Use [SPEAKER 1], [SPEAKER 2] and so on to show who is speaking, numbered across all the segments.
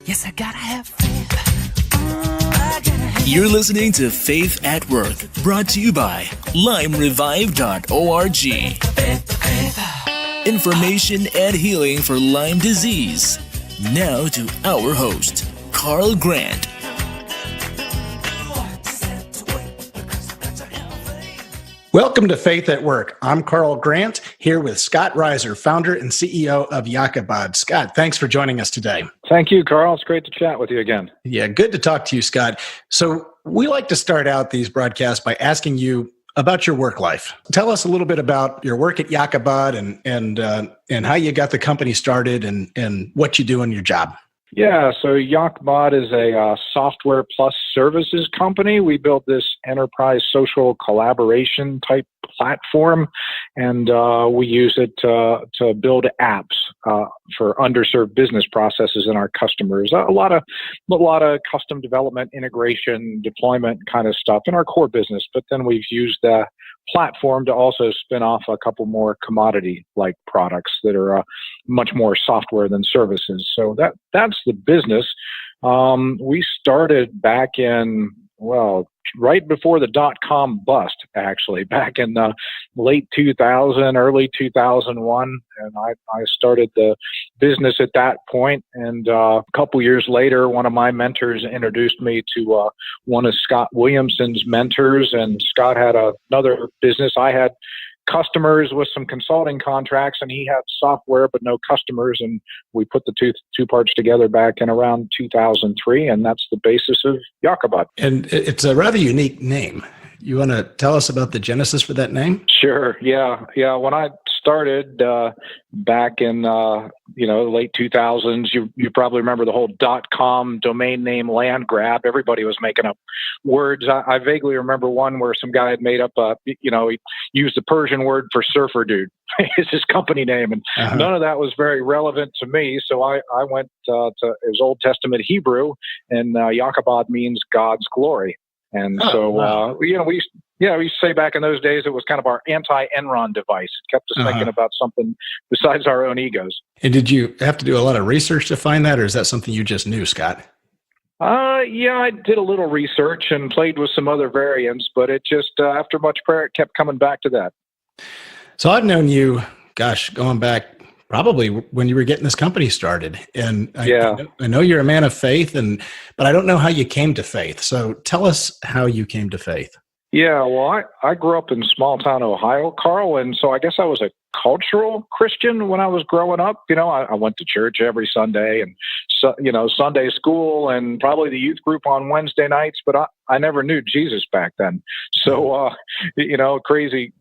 [SPEAKER 1] Yes, I gotta have faith. I gotta have
[SPEAKER 2] You're listening to Faith at Work, brought to you by LymeRevive.org. Information and healing for Lyme disease. Now to our host, Carl Grant.
[SPEAKER 3] Welcome to Faith at Work. I'm Carl Grant, here with Scott Ryser, founder and CEO of Yakabod. Scott, thanks for joining us today.
[SPEAKER 4] Thank you, Carl. It's great to chat with you again.
[SPEAKER 3] Yeah, good to talk to you, Scott. So we like to start out these broadcasts by asking you about your work life. Tell us a little bit about your work at Yakabod and how you got the company started and what you do in your job.
[SPEAKER 4] Yeah, so Yakabod is a software plus services company. We built this enterprise social collaboration type platform, and we use it to build apps for underserved business processes in our customers. A lot of custom development, integration, deployment kind of stuff in our core business. But then we've used the platform to also spin off a couple more commodity-like products that are much more software than services. So that's the business. We started back in, right before the dot-com bust, actually, back in late 2000, early 2001. And I started the business at that point. And a couple years later, one of my mentors introduced me to one of Scott Williamson's mentors. And Scott had another business. I had customers with some consulting contracts, and he had software but no customers, and we put the two parts together back in around 2003, and that's the basis of Yakabod.
[SPEAKER 3] And it's a rather unique name. You want to tell us about the genesis for that name?
[SPEAKER 4] Sure. Yeah. When I started back in late 2000s, you probably remember the whole .com domain name land grab. Everybody was making up words. I vaguely remember one where some guy had made up he used the Persian word for surfer dude. It's his company name, and none of that was very relevant to me. So I went to it was Old Testament Hebrew, and Yakabod means God's glory. And we used to say back in those days it was kind of our anti-Enron device. It kept us thinking about something besides our own egos.
[SPEAKER 3] And did you have to do a lot of research to find that, or is that something you just knew, Scott?
[SPEAKER 4] I did a little research and played with some other variants, but it just, after much prayer, it kept coming back to that.
[SPEAKER 3] So I've known you, going back probably when you were getting this company started. And I know you're a man of faith, but I don't know how you came to faith. So tell us how you came to faith.
[SPEAKER 4] Yeah, well, I grew up in small town Ohio, Carl, and so I guess I was a cultural Christian when I was growing up. I went to church every Sunday and, Sunday school and probably the youth group on Wednesday nights, but I never knew Jesus back then. So, crazy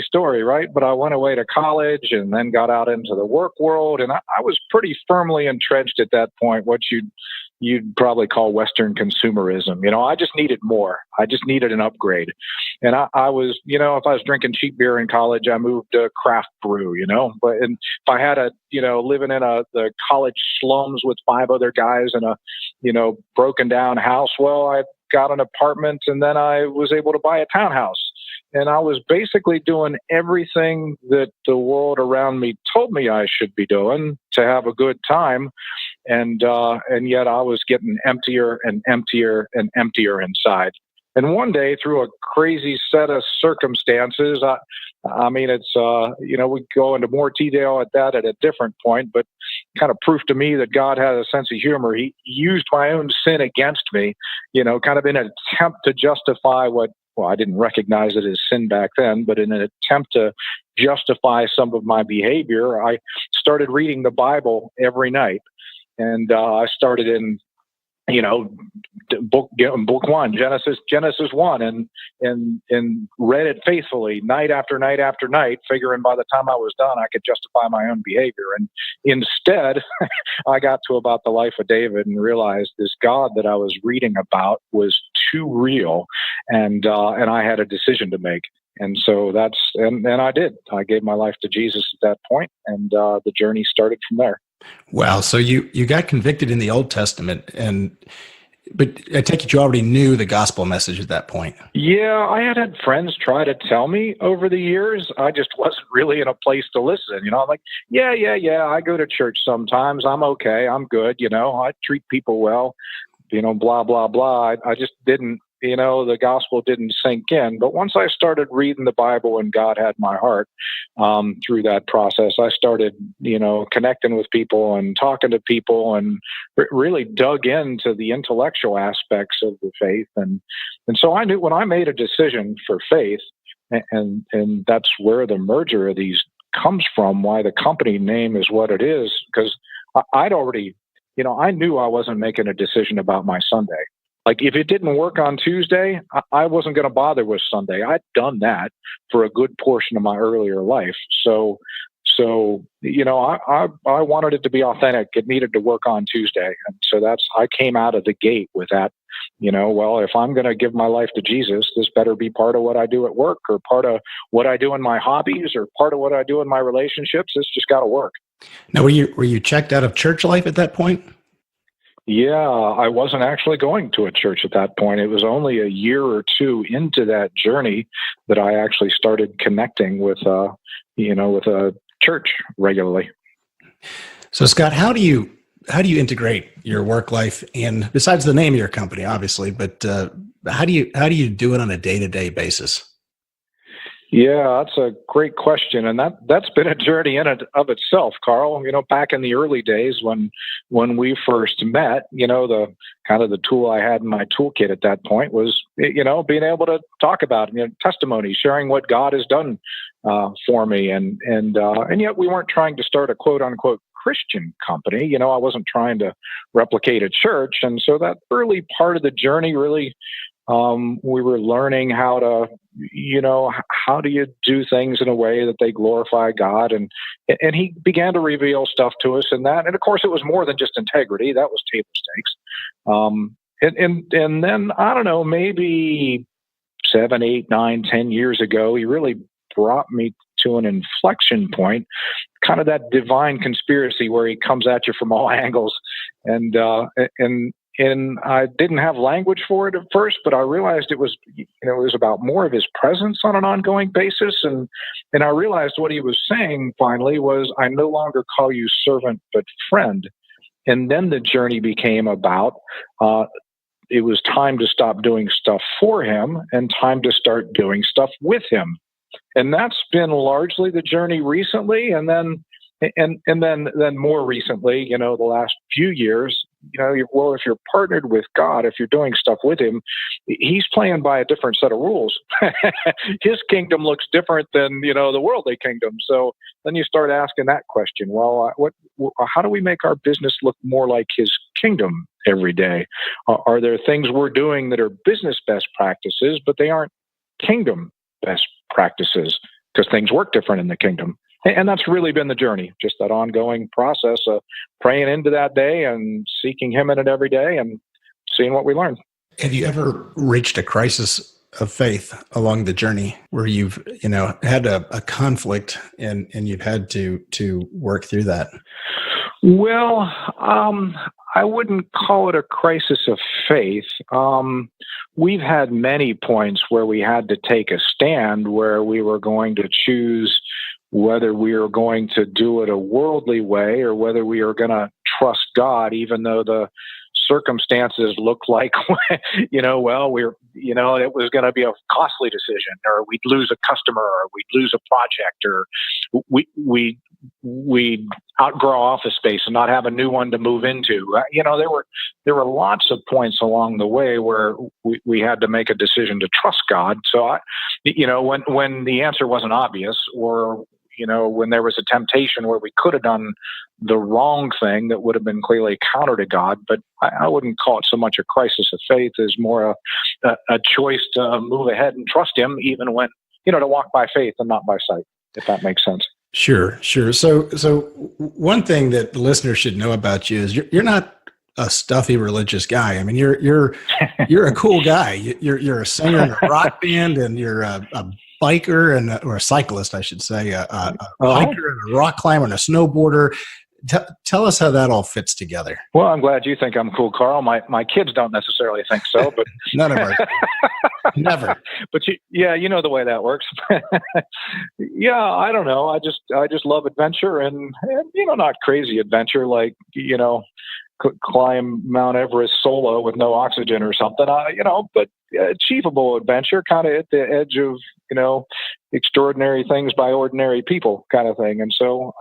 [SPEAKER 4] story, right? But I went away to college and then got out into the work world, and I was pretty firmly entrenched at that point, what you'd probably call Western consumerism. I just needed more. I just needed an upgrade. And I was, if I was drinking cheap beer in college, I moved to craft brew, but if I had living in the college slums with 5 other guys in a, broken down house, I got an apartment, and then I was able to buy a townhouse. And I was basically doing everything that the world around me told me I should be doing to have a good time. And yet I was getting emptier and emptier and emptier inside. And one day, through a crazy set of circumstances, we go into more detail at that at a different point, but kind of proof to me that God had a sense of humor. He used my own sin against me, kind of in an attempt to justify I didn't recognize it as sin back then, but in an attempt to justify some of my behavior, I started reading the Bible every night. And I started in, book 1, Genesis 1, and read it faithfully night after night after night, figuring by the time I was done, I could justify my own behavior. And instead, I got to about the life of David and realized this God that I was reading about was too real, and I had a decision to make. And so and I did. I gave my life to Jesus at that point, and the journey started from there.
[SPEAKER 3] Wow. So you got convicted in the Old Testament, and But I take it you already knew the gospel message at that point.
[SPEAKER 4] Yeah, I had friends try to tell me over the years. I just wasn't really in a place to listen. I'm like, yeah. I go to church sometimes. I'm okay. I'm good. I treat people well, blah, blah, blah. I just didn't, the gospel didn't sink in. But once I started reading the Bible and God had my heart through that process, I started, connecting with people and talking to people and really dug into the intellectual aspects of the faith. And so I knew when I made a decision for faith, and that's where the merger of these comes from, why the company name is what it is, because I'd already, I knew I wasn't making a decision about my Sunday. Like if it didn't work on Tuesday, I wasn't going to bother with Sunday. I'd done that for a good portion of my earlier life. So I wanted it to be authentic. It needed to work on Tuesday. And so I came out of the gate with that, well, if I'm going to give my life to Jesus, this better be part of what I do at work or part of what I do in my hobbies or part of what I do in my relationships. It's just got to work.
[SPEAKER 3] Now, were you checked out of church life at that point?
[SPEAKER 4] Yeah, I wasn't actually going to a church at that point. It was only a year or two into that journey that I actually started connecting with a church regularly.
[SPEAKER 3] So, Scott, how do you integrate your work life in, besides the name of your company, obviously, but how do you do it on a day-to-day basis?
[SPEAKER 4] Yeah, that's a great question, and that's been a journey in and of itself, Carl. Back in the early days when we first met, the kind of the tool I had in my toolkit at that point was, being able to talk about testimony, sharing what God has done for me, and yet we weren't trying to start a quote unquote Christian company. I wasn't trying to replicate a church, and so that early part of the journey really. We were learning how do you do things in a way that they glorify God, and he began to reveal stuff to us in that. And of course, it was more than just integrity; that was table stakes. And then I don't know, maybe 7, 8, 9, 10 years ago, he really brought me to an inflection point, kind of that divine conspiracy where he comes at you from all angles, and I didn't have language for it at first, but I realized it was about more of his presence on an ongoing basis. And I realized what he was saying finally was, I no longer call you servant, but friend. And then the journey became about, it was time to stop doing stuff for him and time to start doing stuff with him. And that's been largely the journey recently. And then more recently, the last few years, if you're partnered with God, if you're doing stuff with him, he's playing by a different set of rules. His kingdom looks different than, the worldly kingdom. So then you start asking that question. Well, how do we make our business look more like his kingdom every day? Are there things we're doing that are business best practices, but they aren't kingdom best practices because things work different in the kingdom? And that's really been the journey, just that ongoing process of praying into that day and seeking him in it every day and seeing what we learn.
[SPEAKER 3] Have you ever reached a crisis of faith along the journey where you've, had a conflict and you've had to work through that?
[SPEAKER 4] Well, I wouldn't call it a crisis of faith. We've had many points where we had to take a stand where we were going to choose whether we are going to do it a worldly way or whether we are going to trust God, even though the circumstances look like, it was going to be a costly decision, or we'd lose a customer, or we'd lose a project, or we'd outgrow office space and not have a new one to move into. There were lots of points along the way where we had to make a decision to trust God. So when the answer wasn't obvious, or when there was a temptation where we could have done the wrong thing that would have been clearly counter to God, but I wouldn't call it so much a crisis of faith as more a choice to move ahead and trust him, even when, to walk by faith and not by sight, if that makes sense.
[SPEAKER 3] Sure. So one thing that the listeners should know about you is you're not a stuffy religious guy. I mean, you're a cool guy. You're a singer in a rock band, and you're a biker or a cyclist, I should say, a hiker and a rock climber and a snowboarder. Tell us how that all fits together.
[SPEAKER 4] Well, I'm glad you think I'm cool, Carl. My kids don't necessarily think so, but
[SPEAKER 3] None of us. Never.
[SPEAKER 4] But you know the way that works. Yeah, I don't know. I just love adventure and not crazy adventure like climb Mount Everest solo with no oxygen or something. But achievable adventure, kind of at the edge of extraordinary things by ordinary people, kind of thing. And so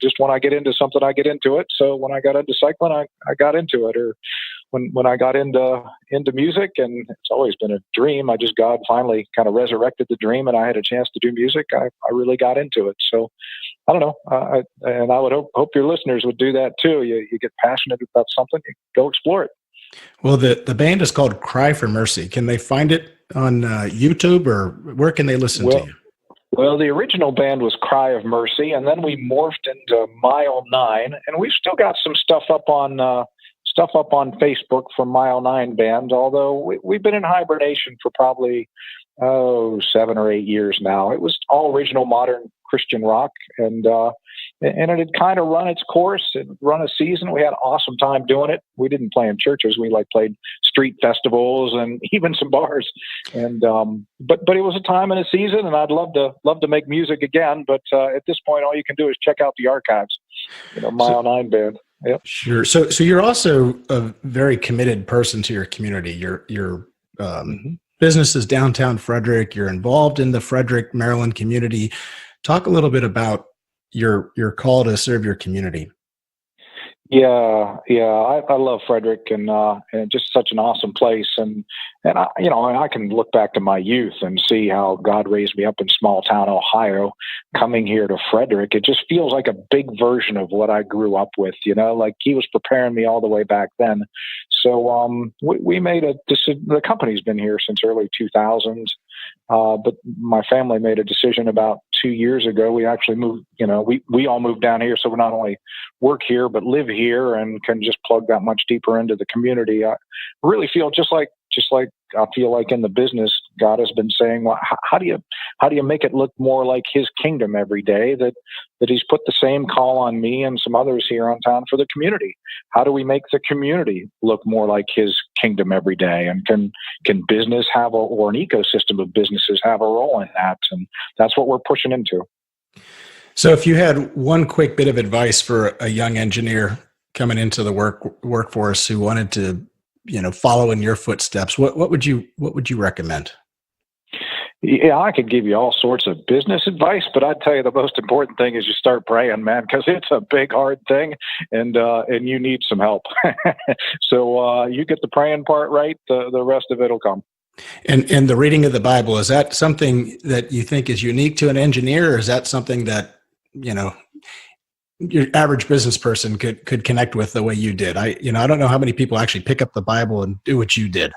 [SPEAKER 4] just when I get into something, I get into it. So when I got into cycling, I got into it. Or when I got into music, and it's always been a dream. God finally kind of resurrected the dream, and I had a chance to do music. I really got into it. So I don't know, and I would hope your listeners would do that too. You get passionate about something, you go explore it.
[SPEAKER 3] Well, the band is called Cry for Mercy. Can they find it on YouTube, or where can they listen to you?
[SPEAKER 4] Well, the original band was Cry of Mercy, and then we morphed into Mile 9, and we've still got some stuff up on Facebook from Mile 9 Band, although we've been in hibernation for probably 7 or 8 years now. It was all original modern Christian rock, and it had kind of run its course. It run a season. We had an awesome time doing it. We didn't play in churches. We played street festivals and even some bars. And but it was a time and a season, and I'd love to make music again. But at this point, all you can do is check out the archives. Mile 9 Band. Yep.
[SPEAKER 3] Sure. So you're also a very committed person to your community. Your business is downtown Frederick. You're involved in the Frederick, Maryland community. Talk a little bit about your call to serve your community.
[SPEAKER 4] Yeah. I love Frederick, and just such an awesome place. And I can look back to my youth and see how God raised me up in small town Ohio, coming here to Frederick. It just feels like a big version of what I grew up with. Like He was preparing me all the way back then. So we made a decision. The company's been here since early 2000s. But my family made a decision about 2 years ago. We actually moved, we all moved down here. So we not only work here, but live here and can just plug that much deeper into the community. I really feel just like I feel like in the business, God has been saying, well, how do you make it look more like His kingdom every day? That He's put the same call on me and some others here on town for the community. How do we make the community look more like His kingdom every day? And can business or an ecosystem of businesses have a role in that? And that's what we're pushing into.
[SPEAKER 3] So if you had one quick bit of advice for a young engineer coming into the workforce who wanted to follow in your footsteps, what would you recommend?
[SPEAKER 4] Yeah, I could give you all sorts of business advice, but I'd tell you the most important thing is you start praying, man, because it's a big, hard thing, and you need some help. So you get the praying part right, the rest of it will come.
[SPEAKER 3] And the reading of the Bible, is that something that you think is unique to an engineer, or is that something that your average business person could connect with the way you did? I don't know how many people actually pick up the Bible and do what you did.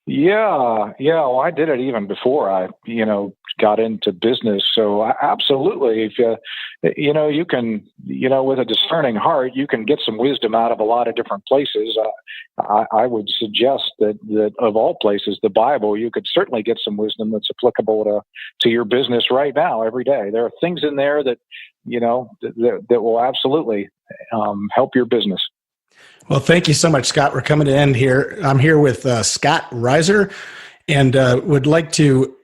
[SPEAKER 4] Yeah. Well, I did it even before I, got into business. So absolutely, if you can, with a discerning heart, you can get some wisdom out of a lot of different places. I would suggest that of all places, the Bible, you could certainly get some wisdom that's applicable to your business right now, every day. There are things in there that, that will absolutely help your business.
[SPEAKER 3] Well, thank you so much, Scott. We're coming to end here. I'm here with Scott Ryser, and would like to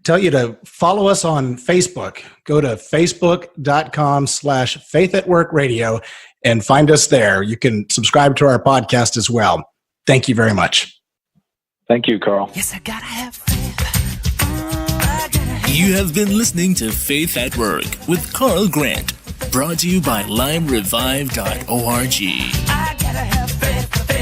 [SPEAKER 3] tell you to follow us on Facebook. Go to facebook.com/faithatworkradio and find us there. You can subscribe to our podcast as well. Thank you very much.
[SPEAKER 4] Thank you, Carl.
[SPEAKER 1] Yes, I gotta have faith. I gotta have
[SPEAKER 2] You have been listening to Faith at Work with Carl Grant, brought to you by limerevive.org.
[SPEAKER 1] I gotta have faith.